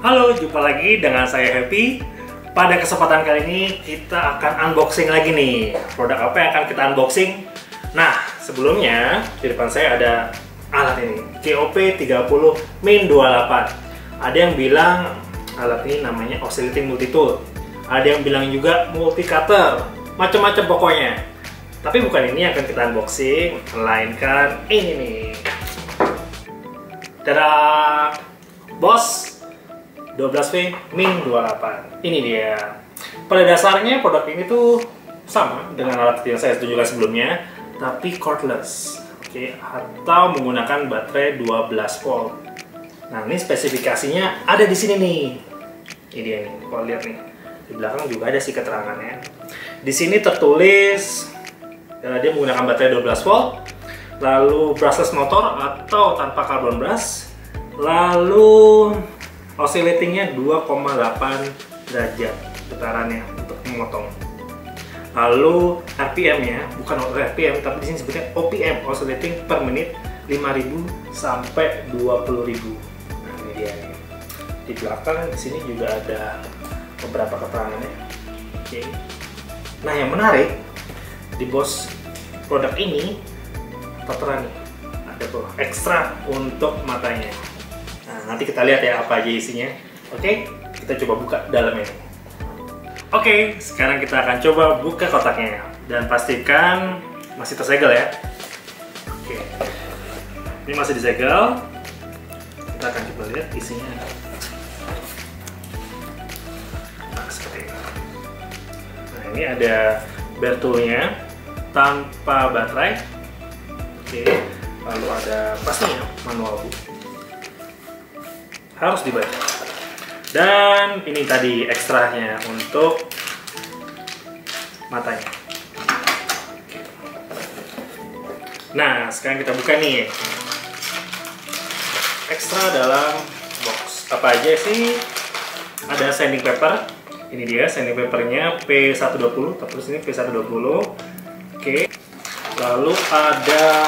Halo, jumpa lagi dengan saya Happy. Pada kesempatan kali ini kita akan unboxing lagi nih. Produk apa yang akan kita unboxing? Nah, sebelumnya di depan saya ada alat ini, GOP30-Min28. Ada yang bilang alat ini namanya oscillating multi-tool. Ada yang bilang juga multi cutter. Macam-macam pokoknya. Tapi bukan ini yang akan kita unboxing, melainkan ini nih. Tada! Bos 12V-Min28. Ini dia. Pada dasarnya produk ini tuh sama dengan alat yang saya tunjukkan sebelumnya, tapi cordless, oke, atau menggunakan baterai 12 volt. Nah, ini spesifikasinya ada di sini nih. Ini dia nih, kalau lihat nih. Di belakang juga ada sih keterangannya. Di sini tertulis dia menggunakan baterai 12 volt, lalu brushless motor atau tanpa carbon brush, lalu oscillatingnya 2,8 derajat putarannya untuk memotong. Lalu RPM-nya bukan RPM, tapi di sini sebutnya OPM, oscillating per menit 5.000 sampai 20.000. Nah, ini dia nih. Di belakang di sini juga ada beberapa keterangannya. Oke. Nah, yang menarik di bos produk ini tertera nih, ada ekstra untuk matanya. Nah, nanti kita lihat ya apa aja isinya. Oke, kita coba buka dalamnya. Oke, sekarang kita akan coba buka kotaknya dan pastikan masih tersegel ya. Oke, ini masih disegel. Kita akan coba lihat isinya. Nah, seperti ini. Nah, ini ada bare tool-nya tanpa baterai. Oke, lalu ada pastinya manual book. Harus dibaca. Dan ini tadi ekstranya untuk matanya. Nah, sekarang kita buka nih. Ekstra dalam box. Apa aja sih? Ada sanding paper. Ini dia sanding papernya P120. Terus ini P120. Oke. Lalu ada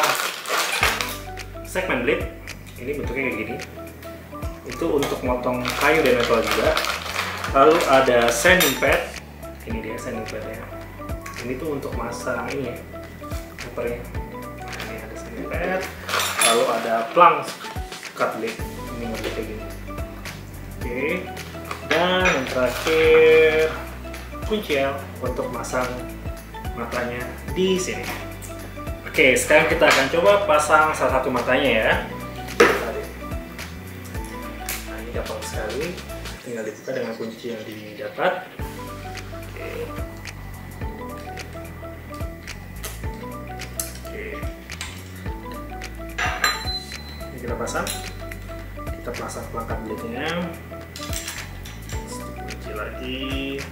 segment blade. Ini bentuknya kayak gini. Itu untuk motong kayu dan metal juga. Lalu ada sanding pad. Ini dia sanding padnya. Ini tuh untuk masang ini ya, papernya. Nah, ini ada sanding pad. Lalu ada plank cut blade. Ini model kayak gini. Oke. Dan yang terakhir kuncel untuk masang matanya di sini. Oke, sekarang kita akan coba pasang salah satu matanya ya. Gampang sekali, tinggal dibuka dengan kunci yang didapat. Oke. Oke. Ini kita pasang pelangkat blade-nya, kunci lagi.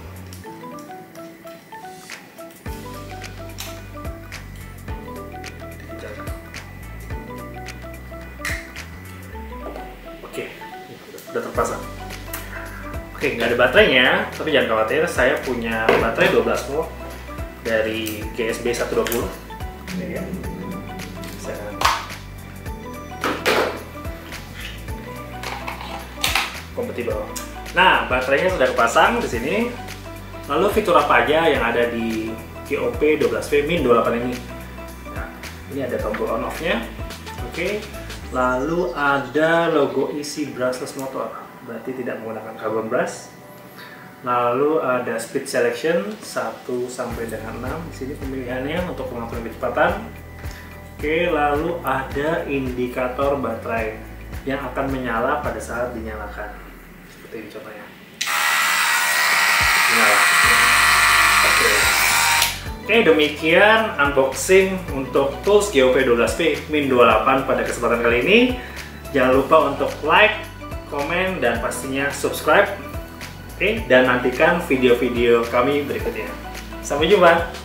Oke. Udah terpasang. Oke, nggak ada baterainya, tapi jangan khawatir, saya punya baterai 12 volt dari GSB 120. Ini ya. Kompatibel. Nah, baterainya sudah kepasang di sini. Lalu fitur apa aja yang ada di GOP12V-Min28 ini? Nah, ini ada tombol on off-nya. Oke. Lalu ada logo isi brushless motor, berarti tidak menggunakan carbon brush. Lalu ada speed selection 1 sampai dengan 6. Di sini pemilihannya untuk pengaturan kecepatan. Oke, lalu ada indikator baterai yang akan menyala pada saat dinyalakan. Seperti ini contohnya. Menyala. Oke, demikian unboxing untuk tools GOP12V-Min28 pada kesempatan kali ini. Jangan lupa untuk like, komen, dan pastinya subscribe. Oke, dan nantikan video-video kami berikutnya. Sampai jumpa!